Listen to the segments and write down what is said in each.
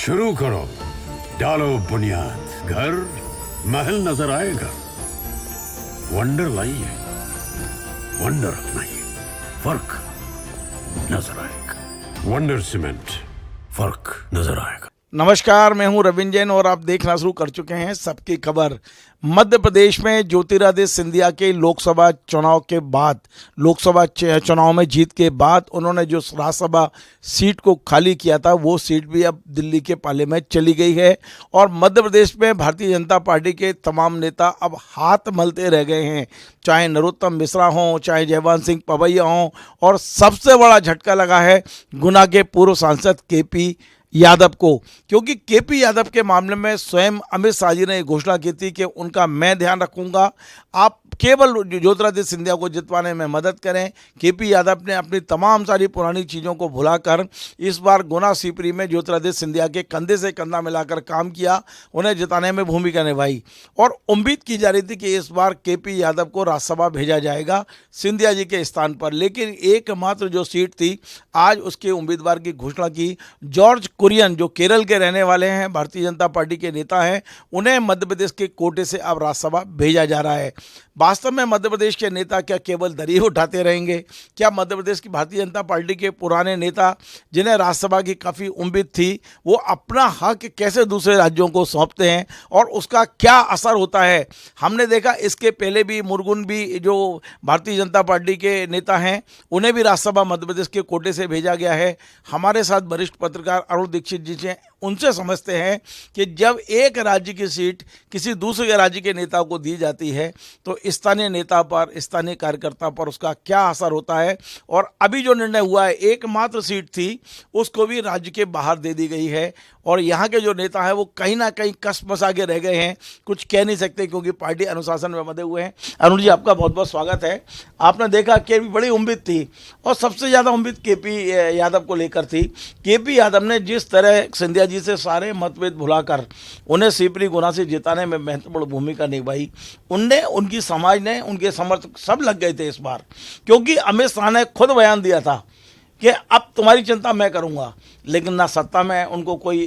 शुरू करो, डालो बुनियाद, घर महल नजर आएगा। वंडर लाइए, वंडर अपनाइए, फर्क नजर आएगा। वंडर सीमेंट, फर्क नजर आएगा। नमस्कार, मैं हूं रविंद्र जैन और आप देखना शुरू कर चुके हैं सबकी खबर। मध्य प्रदेश में ज्योतिरादित्य सिंधिया के लोकसभा चुनाव के बाद, लोकसभा चुनाव में जीत के बाद उन्होंने जो राज्यसभा सीट को खाली किया था वो सीट भी अब दिल्ली के पाले में चली गई है। और मध्य प्रदेश में भारतीय जनता पार्टी के तमाम नेता अब हाथ मलते रह गए हैं, चाहे नरोत्तम मिश्रा हों, चाहे जयवंत सिंह पवैया हों। और सबसे बड़ा झटका लगा है गुना के पूर्व सांसद केपी यादव को, क्योंकि केपी यादव के मामले में स्वयं अमित शाह जी ने घोषणा की थी कि उनका मैं ध्यान रखूंगा, आप केवल ज्योतिरादित्य सिंधिया को जितवाने में मदद करें। केपी यादव ने अपनी तमाम सारी पुरानी चीज़ों को भुलाकर इस बार गुना सीपरी में ज्योतिरादित्य सिंधिया के कंधे से कंधा मिलाकर काम किया, उन्हें जिताने में भूमिका निभाई। और उम्मीद की जा रही थी कि इस बार केपी यादव को राज्यसभा भेजा जाएगा सिंधिया जी के स्थान पर, लेकिन एकमात्र जो सीट थी आज उसके उम्मीदवार की घोषणा की। जॉर्ज कुरियन, जो केरल के रहने वाले हैं, भारतीय जनता पार्टी के नेता हैं, उन्हें मध्य प्रदेश के कोटे से अब राज्यसभा भेजा जा रहा है। वास्तव में मध्य प्रदेश के नेता क्या केवल दरी उठाते रहेंगे? क्या मध्य प्रदेश की भारतीय जनता पार्टी के पुराने नेता, जिन्हें राज्यसभा की काफ़ी उम्मीद थी, वो अपना हक कैसे दूसरे राज्यों को सौंपते हैं और उसका क्या असर होता है? हमने देखा इसके पहले भी मुर्गुन भी, जो भारतीय जनता पार्टी के नेता हैं, उन्हें भी राज्यसभा मध्य प्रदेश के कोटे से भेजा गया है। हमारे साथ वरिष्ठ पत्रकार अरुण दीक्षित जी से उनसे समझते हैं कि जब एक राज्य की सीट किसी दूसरे राज्य के नेता को दी जाती है तो स्थानीय नेता पर, स्थानीय कार्यकर्ता पर उसका क्या असर होता है। और अभी जो निर्णय हुआ है, एकमात्र सीट थी उसको भी राज्य के बाहर दे दी गई है और यहाँ के जो नेता हैं वो कहीं ना कहीं कसमसा के रह गए हैं, कुछ कह नहीं सकते क्योंकि पार्टी अनुशासन में बंधे हुए हैं। अरुण जी, आपका बहुत बहुत स्वागत है। आपने देखा कि बड़ी उम्मीद थी और सबसे ज़्यादा उम्मीद केपी यादव को लेकर थी। केपी यादव ने जिस तरह सिंधिया जी से सारे मतभेद भुलाकर उन्हें सीपरी गुना से जिताने में महत्वपूर्ण भूमिका निभाई, उनकी समाज ने, उनके समर्थक सब लग गए थे इस बार, क्योंकि अमित शाह ने खुद बयान दिया था कि अब तुम्हारी चिंता मैं करूंगा। लेकिन ना सत्ता में उनको कोई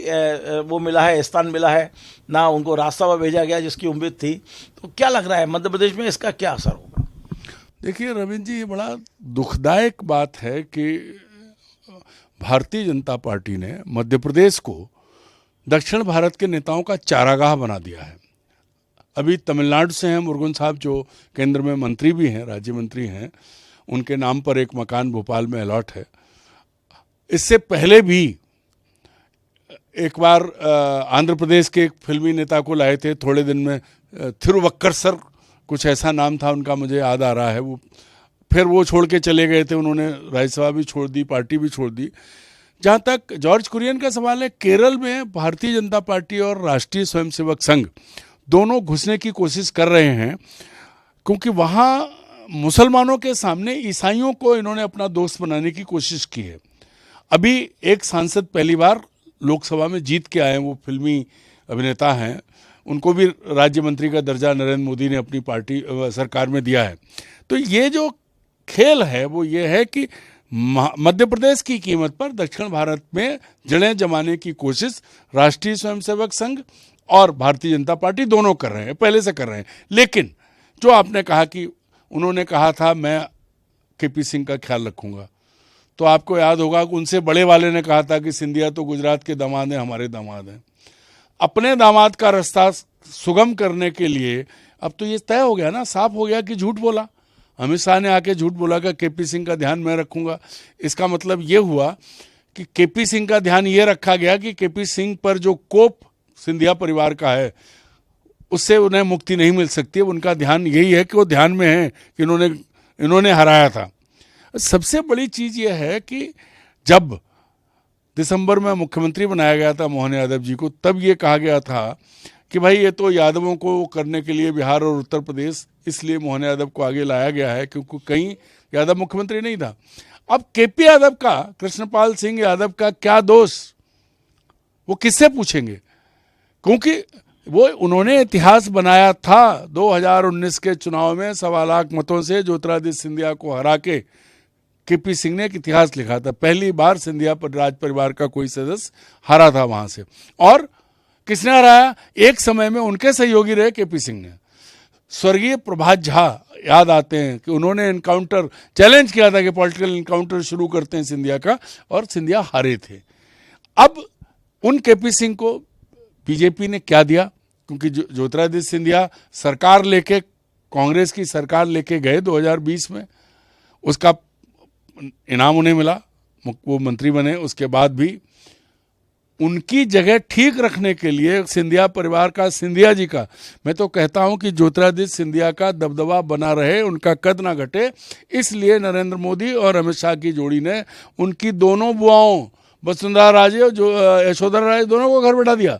वो मिला है, स्थान मिला है, ना उनको राज्यसभा भेजा गया जिसकी उम्मीद थी। तो क्या लग रहा है मध्य प्रदेश में इसका क्या असर होगा? देखिए रविंद्र जी, ये बड़ा दुखदायक बात है कि भारतीय जनता पार्टी ने मध्य प्रदेश को दक्षिण भारत के नेताओं का चारागाह बना दिया है। अभी तमिलनाडु से हैं मुरुगन साहब, जो केंद्र में मंत्री भी हैं, राज्य मंत्री हैं, उनके नाम पर एक मकान भोपाल में अलॉट है। इससे पहले भी एक बार आंध्र प्रदेश के एक फिल्मी नेता को लाए थे, थोड़े दिन में, थिरुवक्कर सर कुछ ऐसा नाम था उनका, मुझे याद आ रहा है। वो फिर वो छोड़ के चले गए थे, उन्होंने राज्यसभा भी छोड़ दी, पार्टी भी छोड़ दी। जहाँ तक जॉर्ज कुरियन का सवाल है, केरल में भारतीय जनता पार्टी और राष्ट्रीय स्वयंसेवक संघ दोनों घुसने की कोशिश कर रहे हैं, क्योंकि वहाँ मुसलमानों के सामने ईसाइयों को इन्होंने अपना दोस्त बनाने की कोशिश की है। अभी एक सांसद पहली बार लोकसभा में जीत के आए हैं, वो फिल्मी अभिनेता हैं, उनको भी राज्य मंत्री का दर्जा नरेंद्र मोदी ने अपनी पार्टी सरकार में दिया है। तो ये जो खेल है वो ये है कि मध्य प्रदेश की कीमत पर दक्षिण भारत में जड़ें जमाने की कोशिश राष्ट्रीय स्वयंसेवक संघ और भारतीय जनता पार्टी दोनों कर रहे हैं, पहले से कर रहे हैं। लेकिन जो आपने कहा कि उन्होंने कहा था मैं केपी सिंह का ख्याल रखूंगा, तो आपको याद होगा कि उनसे बड़े वाले ने कहा था कि सिंधिया तो गुजरात के दामाद हैं, हमारे दामाद हैं। अपने दामाद का रास्ता सुगम करने के लिए अब तो ये तय हो गया ना, साफ हो गया कि झूठ बोला। अमित शाह ने आके झूठ बोला कि केपी सिंह का ध्यान मैं रखूंगा। इसका मतलब ये हुआ कि केपी सिंह का ध्यान ये रखा गया कि केपी सिंह पर जो कोप सिंधिया परिवार का है उससे उन्हें मुक्ति नहीं मिल सकती। उनका ध्यान यही है कि वो ध्यान में है कि इन्होंने हराया था। सबसे बड़ी चीज़ ये है कि जब दिसंबर में मुख्यमंत्री बनाया गया था मोहन यादव जी को, तब ये कहा गया था कि भाई ये तो यादवों को करने के लिए बिहार और उत्तर प्रदेश, इसलिए मोहन यादव को आगे लाया गया है क्योंकि कहीं यादव मुख्यमंत्री नहीं था। अब केपी यादव का, कृष्णपाल सिंह यादव का क्या दोष, वो किससे पूछेंगे? क्योंकि वो उन्होंने इतिहास बनाया था 2019 के चुनाव में 1.25 लाख मतों से ज्योतिरादित्य सिंधिया को हरा के केपी सिंह ने एक इतिहास लिखा था, पहली बार सिंधिया राज परिवार का कोई सदस्य हारा था वहां से। और किसने हराया? एक समय में उनके सहयोगी रहे केपी सिंह ने। स्वर्गीय प्रभात झा याद आते हैं कि उन्होंने इनकाउंटर चैलेंज किया था कि पॉलिटिकल इनकाउंटर शुरू करते हैं सिंधिया का, और सिंधिया हारे थे। अब उन केपी सिंह को बीजेपी ने क्या दिया? क्योंकि ज्योतिरादित्य सिंधिया सरकार लेके, कांग्रेस की सरकार लेके गए 2020 में, उसका इनाम उन्हें मिला, वो मंत्री बने। उसके बाद भी उनकी जगह ठीक रखने के लिए सिंधिया परिवार का, सिंधिया जी का, मैं तो कहता हूं कि ज्योतिरादित्य सिंधिया का दबदबा बना रहे, उनका कद ना घटे, इसलिए नरेंद्र मोदी और अमित शाह की जोड़ी ने उनकी दोनों बुआओं वसुंधरा राजे और यशोधरा राजे दोनों को घर बैठा दिया,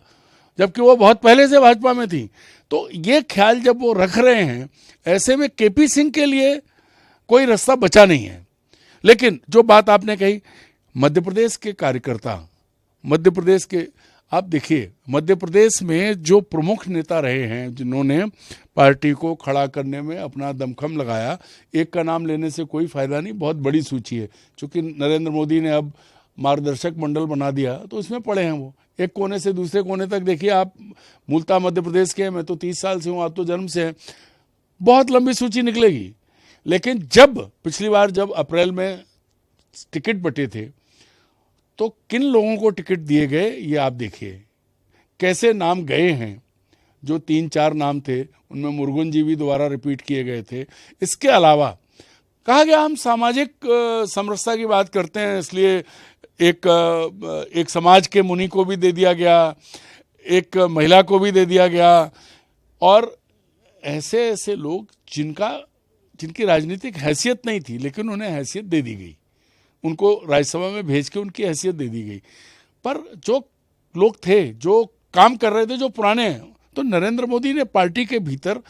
जबकि वो बहुत पहले से भाजपा में थी। तो ये ख्याल जब वो रख रहे हैं, ऐसे में केपी सिंह के लिए कोई रास्ता बचा नहीं है। लेकिन जो बात आपने कही, मध्य प्रदेश के कार्यकर्ता, मध्य प्रदेश के, आप देखिए मध्य प्रदेश में जो प्रमुख नेता रहे हैं जिन्होंने पार्टी को खड़ा करने में अपना दमखम लगाया, एक का नाम लेने से कोई फायदा नहीं, बहुत बड़ी सूची है। चूंकि नरेंद्र मोदी ने अब मार्गदर्शक मंडल बना दिया तो उसमें पड़े हैं वो, एक कोने से दूसरे कोने तक। देखिए आप मूलतः मध्य प्रदेश के हैं, मैं तो 30 साल से हूँ, आप तो जन्म से हैं, बहुत लंबी सूची निकलेगी। लेकिन जब पिछली बार जब अप्रैल में टिकट बटे थे तो किन लोगों को टिकट दिए गए ये आप देखिए, कैसे नाम गए हैं। जो 3-4 नाम थे उनमें मुरुगन जी भी दोबारा रिपीट किए गए थे। इसके अलावा कहा गया हम सामाजिक समरसता की बात करते हैं, इसलिए एक समाज के मुनि को भी दे दिया गया, एक महिला को भी दे दिया गया, और ऐसे ऐसे लोग जिनकी राजनीतिक हैसियत नहीं थी लेकिन उन्हें हैसियत दे दी गई, उनको राज्यसभा में भेज के उनकी हैसियत दे दी गई। पर जो लोग थे जो काम कर रहे थे, जो पुराने, तो नरेंद्र मोदी ने पार्टी के भीतर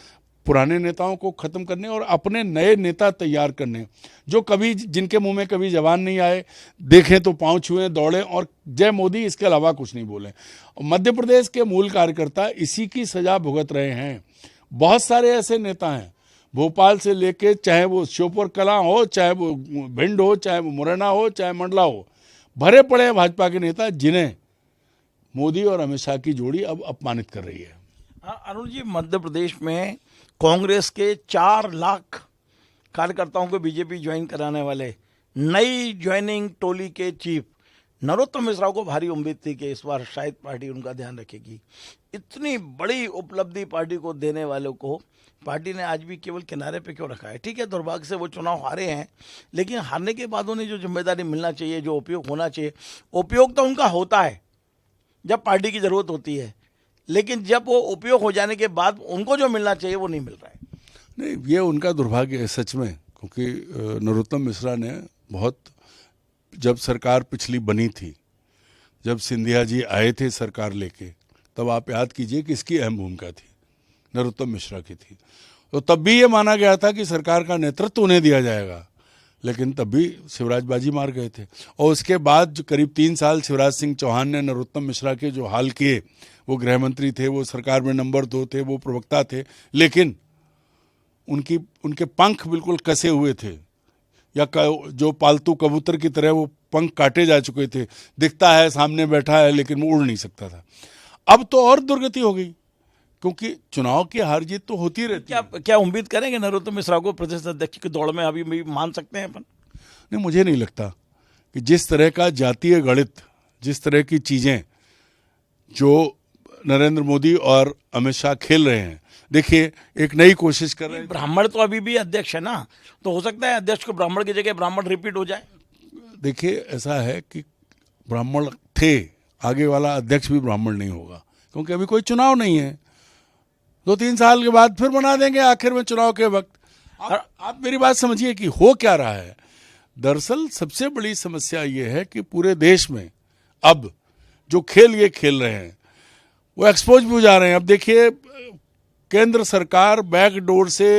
पुराने नेताओं को खत्म करने और अपने नए नेता तैयार करने, जो कभी, जिनके मुंह में कभी जबान नहीं आए, देखें तो पांव छुए, दौड़े और जय मोदी, इसके अलावा कुछ नहीं बोले। मध्य प्रदेश के मूल कार्यकर्ता इसी की सजा भुगत रहे हैं। बहुत सारे ऐसे नेता हैं, भोपाल से लेके, चाहे वो श्योपुर कला हो, चाहे वो भिंड हो, चाहे वो मुरैना हो, चाहे मंडला हो, भरे पड़े हैं भाजपा के नेता, जिन्हें मोदी और अमित शाह की जोड़ी अब अपमानित कर रही है। अरुण जी, मध्य प्रदेश में कांग्रेस के 4 लाख कार्यकर्ताओं को बीजेपी ज्वाइन कराने वाले नई ज्वाइनिंग टोली के चीफ नरोत्तम मिश्रा को भारी उम्मीद थी कि इस बार शायद पार्टी उनका ध्यान रखेगी। इतनी बड़ी उपलब्धि पार्टी को देने वालों को पार्टी ने आज भी केवल किनारे पे क्यों रखा है? ठीक है, दुर्भाग्य से वो चुनाव हारे हैं, लेकिन हारने के बाद उन्हें जो जिम्मेदारी मिलना चाहिए, जो उपयोग होना चाहिए, उपयोग तो उनका होता है जब पार्टी की ज़रूरत होती है, लेकिन जब वो उपयोग हो जाने के बाद उनको जो मिलना चाहिए वो नहीं मिल रहा है। नहीं, ये उनका दुर्भाग्य है सच में, क्योंकि नरोत्तम मिश्रा ने बहुत, जब सरकार पिछली बनी थी, जब सिंधिया जी आए थे सरकार लेके, तब आप याद कीजिए कि इसकी अहम भूमिका थी, नरोत्तम मिश्रा की थी। तो तब भी ये माना गया था कि सरकार का नेतृत्व उन्हें दिया जाएगा, लेकिन तब भी शिवराज बाजी मार गए थे। और उसके बाद जो करीब 3 साल शिवराज सिंह चौहान ने नरोत्तम मिश्रा के जो हाल किए, वो गृह मंत्री थे, वो सरकार में नंबर 2 थे, वो प्रवक्ता थे, लेकिन उनके पंख बिल्कुल कसे हुए थे, या जो पालतू कबूतर की तरह वो पंख काटे जा चुके थे। दिखता है सामने बैठा है लेकिन वो उड़ नहीं सकता था। अब तो और दुर्गति हो गई, क्योंकि चुनाव की हार जीत तो होती रहती है। क्या उम्मीद करेंगे नरोत्तम मिश्रा को प्रदेश अध्यक्ष की दौड़ में अभी भी मान सकते हैं अपन? नहीं, मुझे नहीं लगता कि जिस तरह का जातीय गणित, जिस तरह की चीज़ें जो नरेंद्र मोदी और अमित शाह खेल रहे हैं, देखिए एक नई कोशिश कर रहे हैं। ब्राह्मण तो अभी भी अध्यक्ष है ना, तो हो सकता है अध्यक्ष को ब्राह्मण की जगह ब्राह्मण रिपीट हो जाए। देखिए ऐसा है कि ब्राह्मण थे, आगे वाला अध्यक्ष भी ब्राह्मण नहीं होगा, क्योंकि अभी कोई चुनाव नहीं है। 2-3 साल के बाद फिर बना देंगे आखिर में चुनाव के वक्त। आप मेरी बात समझिए कि हो क्या रहा है। दरअसल सबसे बड़ी समस्या ये है कि पूरे देश में अब जो खेल ये खेल रहे हैं वो एक्सपोज भी हो जा रहे हैं। अब देखिए, केंद्र सरकार बैकडोर से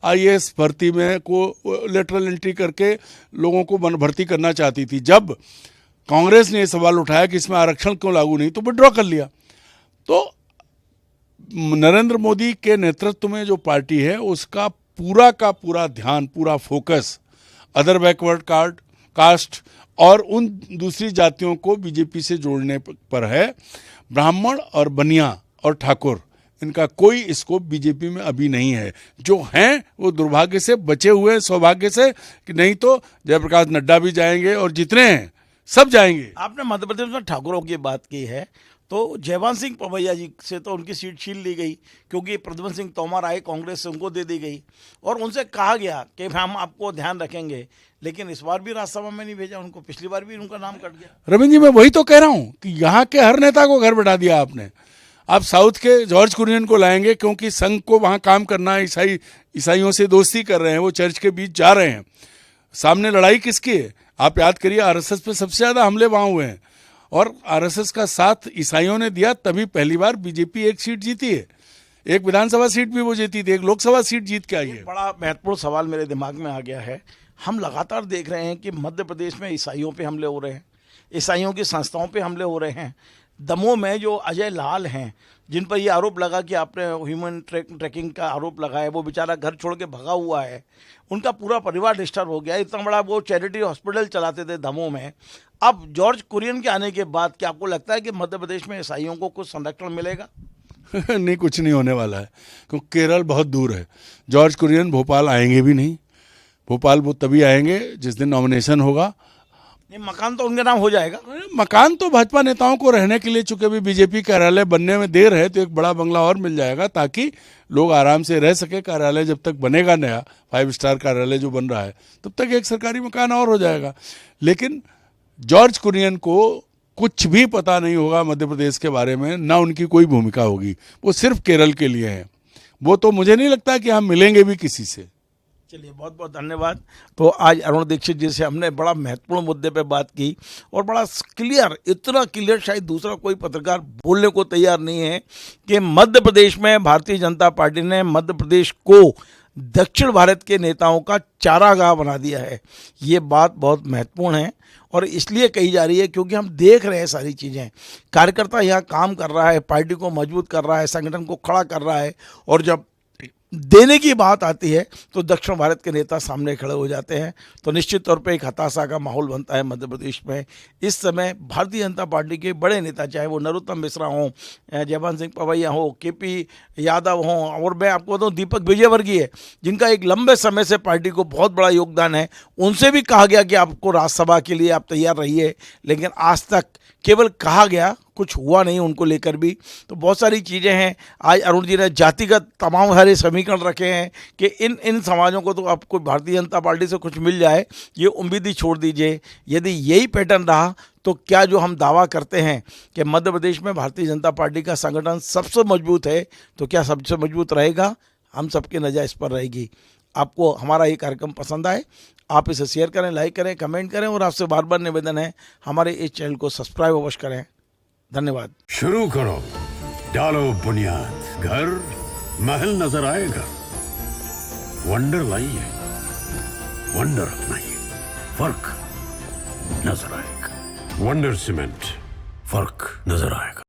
आईएएस भर्ती में को लेटरल एंट्री करके लोगों को भर्ती करना चाहती थी। जब कांग्रेस ने ये सवाल उठाया कि इसमें आरक्षण क्यों लागू नहीं, तो विड्रॉ कर लिया। तो नरेंद्र मोदी के नेतृत्व में जो पार्टी है उसका पूरा का पूरा ध्यान, पूरा focus other backward card, caste और उन दूसरी जातियों को बीजेपी से जोड़ने पर है। ब्राह्मण और बनिया और ठाकुर, इनका कोई स्कोप बीजेपी में अभी नहीं है। जो हैं वो दुर्भाग्य से बचे हुए हैं, सौभाग्य से, कि नहीं तो जयप्रकाश नड्डा भी जाएंगे और जितने हैं सब जाएंगे। आपने मध्य प्रदेश में ठाकुरों की बात की है, तो जयवंत सिंह पवैया जी से तो उनकी सीट छीन ली गई, क्योंकि प्रद्युम्न सिंह तोमर आए कांग्रेस से, उनको दे दी गई और उनसे कहा गया कि हम आपको ध्यान रखेंगे, लेकिन इस बार भी राज्यसभा में नहीं भेजा उनको, पिछली बार भी उनका नाम कट गया। रविंद्र जी, मैं वही तो कह रहा हूँ कि यहाँ के हर नेता को घर बैठा दिया आपने। आप साउथ के जॉर्ज कुरियन को लाएंगे क्योंकि संघ को वहाँ काम करना है, ईसाइयों से दोस्ती कर रहे हैं, वो चर्च के बीच जा रहे हैं। सामने लड़ाई किसकी है? आप याद करिए, आरएसएस पे सबसे ज़्यादा हमले वहाँ हुए हैं और आरएसएस का साथ ईसाइयों ने दिया, तभी पहली बार बीजेपी एक सीट जीती है। एक विधानसभा सीट भी वो जीती थी, एक लोकसभा सीट जीत के आई है। बड़ा महत्वपूर्ण सवाल मेरे दिमाग में आ गया है। हम लगातार देख रहे हैं कि मध्य प्रदेश में ईसाइयों पे हमले हो रहे हैं, ईसाइयों की संस्थाओं पे हमले हो रहे हैं। दमोह में जो अजय लाल हैं, जिन पर ये आरोप लगा कि आपने ह्यूमन ट्रैकिंग का आरोप लगा है, वो बेचारा घर छोड़ के भगा हुआ है, उनका पूरा परिवार डिस्टर्ब हो गया। इतना बड़ा वो चैरिटी हॉस्पिटल चलाते थे दमोह में। अब जॉर्ज कुरियन के आने के बाद क्या आपको लगता है कि मध्य प्रदेश में ईसाइयों को कुछ संरक्षण मिलेगा? नहीं, कुछ नहीं होने वाला है, क्योंकि केरल बहुत दूर है। जॉर्ज कुरियन भोपाल आएंगे भी नहीं। भोपाल वो तभी आएंगे जिस दिन नॉमिनेशन होगा। नहीं, मकान तो उनके नाम हो जाएगा। अरे मकान तो भाजपा नेताओं को रहने के लिए, चूंकि अभी बीजेपी कार्यालय बनने में देर है, तो एक बड़ा बंगला और मिल जाएगा ताकि लोग आराम से रह सके। कार्यालय जब तक बनेगा नया 5 स्टार कार्यालय जो बन रहा है, तब तक एक सरकारी मकान और हो जाएगा। लेकिन जॉर्ज कुरियन को कुछ भी पता नहीं होगा मध्य प्रदेश के बारे में, ना उनकी कोई भूमिका होगी। वो सिर्फ केरल के लिए है। वो तो मुझे नहीं लगता कि हम मिलेंगे भी किसी से। चलिए, बहुत बहुत धन्यवाद। तो आज अरुण दीक्षित जी से हमने बड़ा महत्वपूर्ण मुद्दे पे बात की और बड़ा क्लियर, इतना क्लियर शायद दूसरा कोई पत्रकार बोलने को तैयार नहीं है कि मध्य प्रदेश में भारतीय जनता पार्टी ने मध्य प्रदेश को दक्षिण भारत के नेताओं का चारागाह बना दिया है। ये बात बहुत महत्वपूर्ण है और इसलिए कही जा रही है क्योंकि हम देख रहे हैं सारी चीज़ें। कार्यकर्ता यहाँ काम कर रहा है, पार्टी को मजबूत कर रहा है, संगठन को खड़ा कर रहा है, और जब देने की बात आती है तो दक्षिण भारत के नेता सामने खड़े हो जाते हैं। तो निश्चित तौर पे एक हताशा का माहौल बनता है मध्य प्रदेश में। इस समय भारतीय जनता पार्टी के बड़े नेता, चाहे वो नरोत्तम मिश्रा हों, जयवंत सिंह पवैया हो, केपी यादव हों, और मैं आपको बताऊँ दीपक विजयवर्गीय, जिनका एक लंबे समय से पार्टी को बहुत बड़ा योगदान है, उनसे भी कहा गया कि आपको राज्यसभा के लिए आप तैयार रहिए, लेकिन आज तक केवल कहा गया, कुछ हुआ नहीं उनको लेकर भी। तो बहुत सारी चीज़ें हैं। आज अरुण जी ने जातिगत तमाम सारे समीकरण रखे हैं कि इन समाजों को तो आपको भारतीय जनता पार्टी से कुछ मिल जाए, ये उम्मीद ही छोड़ दीजिए। यदि यही पैटर्न रहा तो क्या जो हम दावा करते हैं कि मध्य प्रदेश में भारतीय जनता पार्टी का संगठन सबसे मजबूत है, तो क्या सबसे मजबूत रहेगा? हम सबकी नज़र इस पर रहेगी। आपको हमारा ये कार्यक्रम पसंद आए, आप इसे शेयर करें, लाइक करें, कमेंट करें, और आपसे बार बार निवेदन है हमारे इस चैनल को सब्सक्राइब अवश्य करें। धन्यवाद। शुरू करो, डालो बुनियाद, घर महल नजर आएगा। वंडर लाइए, वंडर अपनाइए, फर्क नजर आएगा। वंडर सीमेंट, फर्क नजर आएगा।